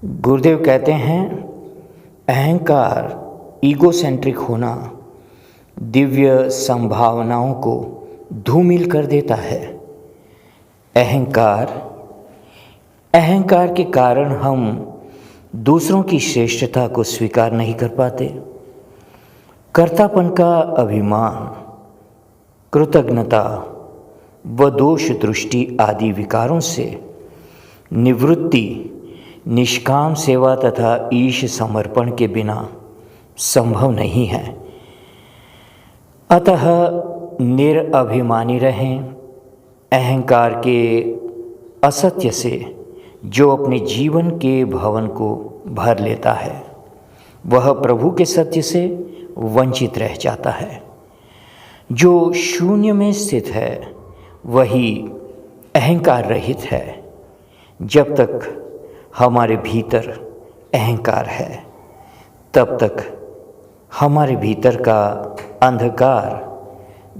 गुरुदेव कहते हैं अहंकार, ईगोसेंट्रिक होना दिव्य संभावनाओं को धूमिल कर देता है। अहंकार के कारण हम दूसरों की श्रेष्ठता को स्वीकार नहीं कर पाते। कर्तापन का अभिमान, कृतज्ञता व दोष दृष्टि आदि विकारों से निवृत्ति निष्काम सेवा तथा ईश समर्पण के बिना संभव नहीं है। अतः निरअभिमानी रहें। अहंकार के असत्य से जो अपने जीवन के भवन को भर लेता है, वह प्रभु के सत्य से वंचित रह जाता है। जो शून्य में स्थित है वही अहंकार रहित है। जब तक हमारे भीतर अहंकार है, तब तक हमारे भीतर का अंधकार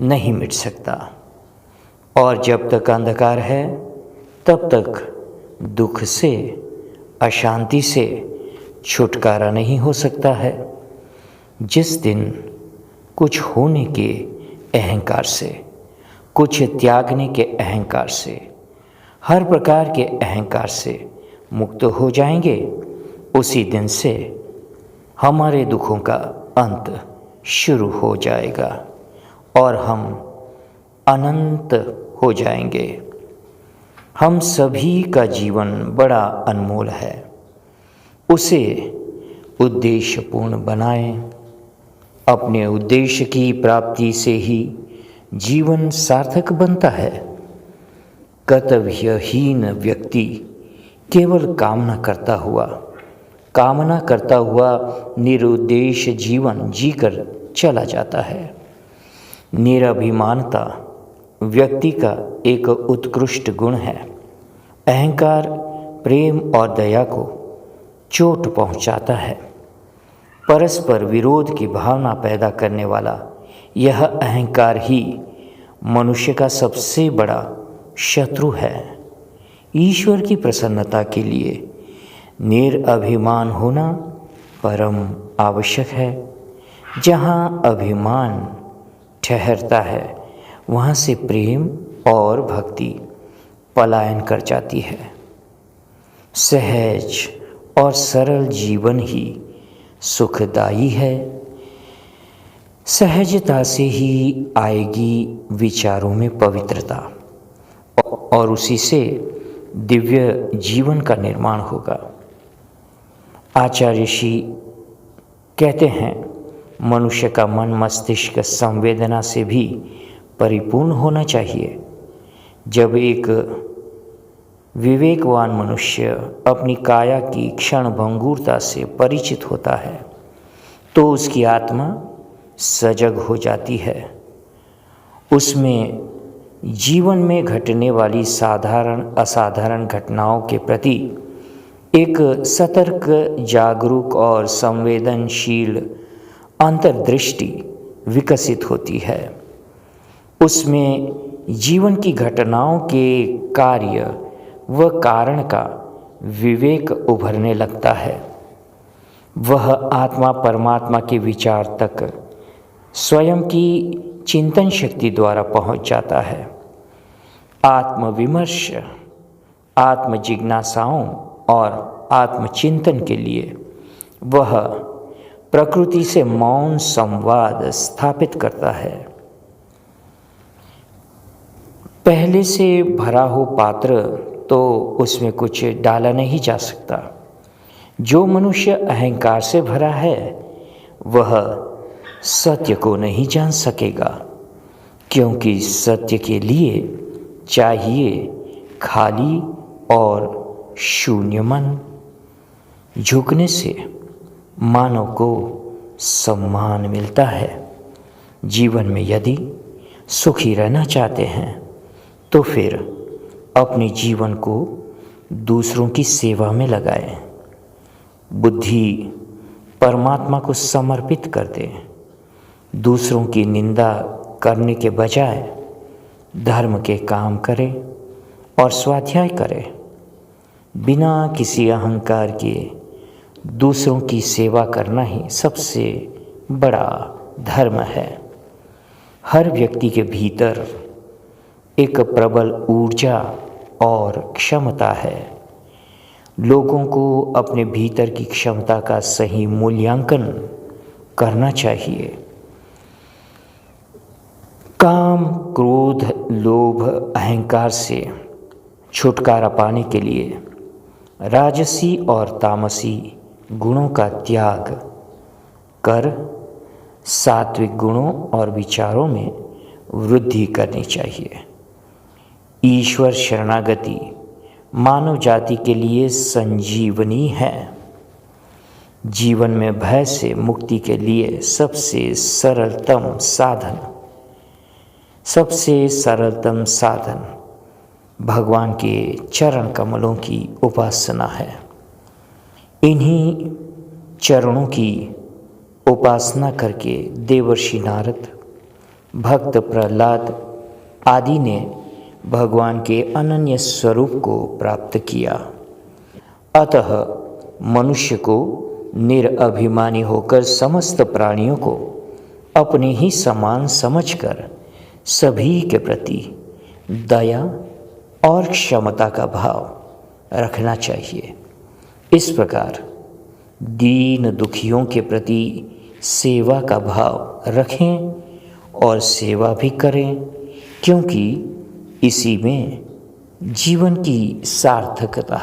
नहीं मिट सकता, और जब तक अंधकार है तब तक दुख से, अशांति से छुटकारा नहीं हो सकता है। जिस दिन कुछ होने के अहंकार से, कुछ त्यागने के अहंकार से, हर प्रकार के अहंकार से मुक्त हो जाएंगे, उसी दिन से हमारे दुखों का अंत शुरू हो जाएगा और हम अनंत हो जाएंगे। हम सभी का जीवन बड़ा अनमोल है। उसे उद्देश्यपूर्ण बनाएं। अपने उद्देश्य की प्राप्ति से ही जीवन सार्थक बनता है। कर्तव्यहीन व्यक्ति केवल कामना करता हुआ निरुद्देश्य जीवन जीकर चला जाता है। निराभिमानता व्यक्ति का एक उत्कृष्ट गुण है। अहंकार प्रेम और दया को चोट पहुंचाता है। परस्पर विरोध की भावना पैदा करने वाला यह अहंकार ही मनुष्य का सबसे बड़ा शत्रु है। ईश्वर की प्रसन्नता के लिए निरअभिमान होना परम आवश्यक है। जहाँ अभिमान ठहरता है, वहाँ से प्रेम और भक्ति पलायन कर जाती है। सहज और सरल जीवन ही सुखदायी है। सहजता से ही आएगी विचारों में पवित्रता, और उसी से दिव्य जीवन का निर्माण होगा। आचार्य श्री कहते हैं, मनुष्य का मन मस्तिष्क संवेदना से भी परिपूर्ण होना चाहिए। जब एक विवेकवान मनुष्य अपनी काया की क्षणभंगुरता से परिचित होता है, तो उसकी आत्मा सजग हो जाती है। उसमें जीवन में घटने वाली साधारण असाधारण घटनाओं के प्रति एक सतर्क, जागरूक और संवेदनशील अंतर्दृष्टि विकसित होती है। उसमें जीवन की घटनाओं के कार्य व कारण का विवेक उभरने लगता है। वह आत्मा परमात्मा के विचार तक स्वयं की चिंतन शक्ति द्वारा पहुंच जाता है। आत्मविमर्श, आत्म जिज्ञासाओं और आत्मचिंतन के लिए वह प्रकृति से मौन संवाद स्थापित करता है। पहले से भरा हो पात्र तो उसमें कुछ डाला नहीं जा सकता। जो मनुष्य अहंकार से भरा है, वह सत्य को नहीं जान सकेगा, क्योंकि सत्य के लिए चाहिए खाली और शून्य मन। झुकने से मानव को सम्मान मिलता है। जीवन में यदि सुखी रहना चाहते हैं, तो फिर अपने जीवन को दूसरों की सेवा में लगाएं। बुद्धि परमात्मा को समर्पित कर दें। दूसरों की निंदा करने के बजाय धर्म के काम करें और स्वाध्याय करें। बिना किसी अहंकार के दूसरों की सेवा करना ही सबसे बड़ा धर्म है। हर व्यक्ति के भीतर एक प्रबल ऊर्जा और क्षमता है। लोगों को अपने भीतर की क्षमता का सही मूल्यांकन करना चाहिए। काम, क्रोध, लोभ, अहंकार से छुटकारा पाने के लिए राजसी और तामसी गुणों का त्याग कर सात्विक गुणों और विचारों में वृद्धि करनी चाहिए। ईश्वर शरणागति मानव जाति के लिए संजीवनी है। जीवन में भय से मुक्ति के लिए सबसे सरलतम साधन भगवान के चरण कमलों की उपासना है। इन्हीं चरणों की उपासना करके देवर्षि नारद, भक्त प्रहलाद आदि ने भगवान के अनन्य स्वरूप को प्राप्त किया। अतः मनुष्य को निरअभिमानी होकर समस्त प्राणियों को अपने ही समान समझकर सभी के प्रति दया और क्षमता का भाव रखना चाहिए। इस प्रकार दीन दुखियों के प्रति सेवा का भाव रखें और सेवा भी करें, क्योंकि इसी में जीवन की सार्थकता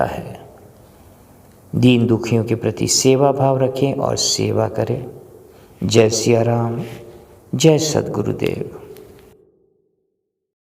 है। दीन दुखियों के प्रति सेवा भाव रखें और सेवा करें। जय सिया राम, जय सद्गुरुदेव।